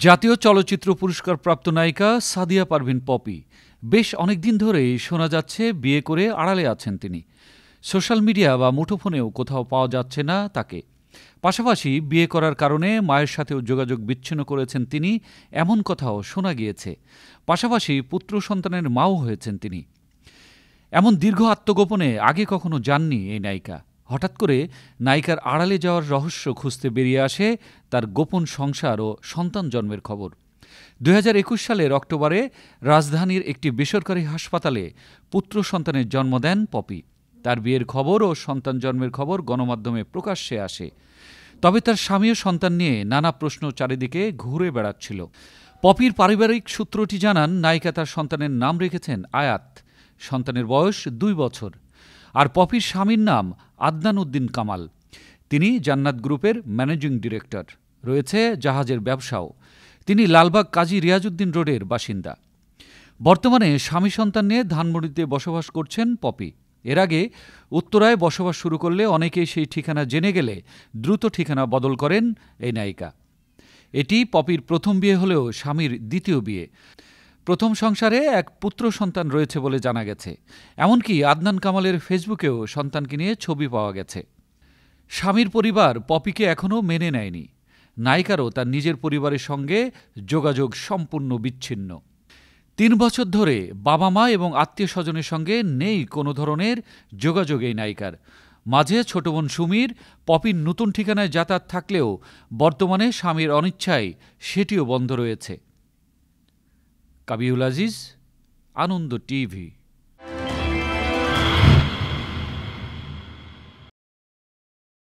জাতীয় চলচ্চিত্র পুরস্কারপ্রাপ্ত নায়িকা সাদিয়া পারভিন পপি বেশ অনেকদিন ধরেই শোনা যাচ্ছে বিয়ে করে আড়ালে আছেন তিনি। সোশ্যাল মিডিয়া বা মুঠোফোনেও কোথাও পাওয়া যাচ্ছে না তাকে। পাশাপাশি বিয়ে করার কারণে মায়ের সাথেও যোগাযোগ বিচ্ছিন্ন করেছেন তিনি, এমন কথাও শোনা গিয়েছে। পাশাপাশি পুত্র সন্তানের মাও হয়েছেন তিনি। এমন দীর্ঘ আত্মগোপনে আগে কখনো যাননি এই নায়িকা। হঠাৎ করে নায়িকার আড়ালে যাওয়ার রহস্য খুঁজতে বেরিয়ে আসে তার গোপন সংসার ও সন্তান জন্মের খবর। 2021 সালের অক্টোবরে রাজধানীর একটি বেসরকারি হাসপাতালে পুত্র সন্তানের জন্ম দেন পপি। তার বিয়ের খবর ও সন্তান জন্মের খবর গণমাধ্যমে প্রকাশ্যে আসে। তবে তার স্বামী ও সন্তান নিয়ে নানা প্রশ্ন চারিদিকে ঘুরে বেড়াচ্ছিল। পপির পারিবারিক সূত্রটি জানান, নায়িকা তার সন্তানের নাম রেখেছেন আয়াত। সন্তানের বয়স 2 বছর। আর পপির স্বামীর নাম আদনান উদ্দিন কামাল। তিনি জান্নাত গ্রুপের ম্যানেজিং ডিরেক্টর। রয়েছে জাহাজের ব্যবসাও। তিনি লালবাগ কাজী রিয়াজউদ্দিন রোডের বাসিন্দা। বর্তমানে স্বামী সন্তান নিয়ে ধানমন্ডিতে বসবাস করছেন পপি। এর আগে উত্তরায় বসবাস শুরু করলে অনেকেই সেই ঠিকানা জেনে গেলে দ্রুত ঠিকানা বদল করেন এই নায়িকা। এটি পপির প্রথম বিয়ে হলেও স্বামীর দ্বিতীয় বিয়ে। প্রথম সংসারে এক পুত্র সন্তান রয়েছে বলে জানা গেছে। এমনকি আদনান কামালের ফেসবুকেও সন্তানকে নিয়ে ছবি পাওয়া গেছে। স্বামীর পরিবার পপিকে এখনও মেনে নেয়নি। নায়িকারও তার নিজের পরিবারের সঙ্গে যোগাযোগ সম্পূর্ণ বিচ্ছিন্ন। 3 বছর ধরে বাবা মা এবং আত্মীয় স্বজনের সঙ্গে নেই কোনো ধরনের যোগাযোগ এই নায়িকার। মাঝে ছোট বোন সুমির পপির নতুন ঠিকানায় যাতায়াত থাকলেও বর্তমানে স্বামীর অনিচ্ছায় সেটিও বন্ধ রয়েছে। কাবিউল আজিজ, আনন্দ টিভি।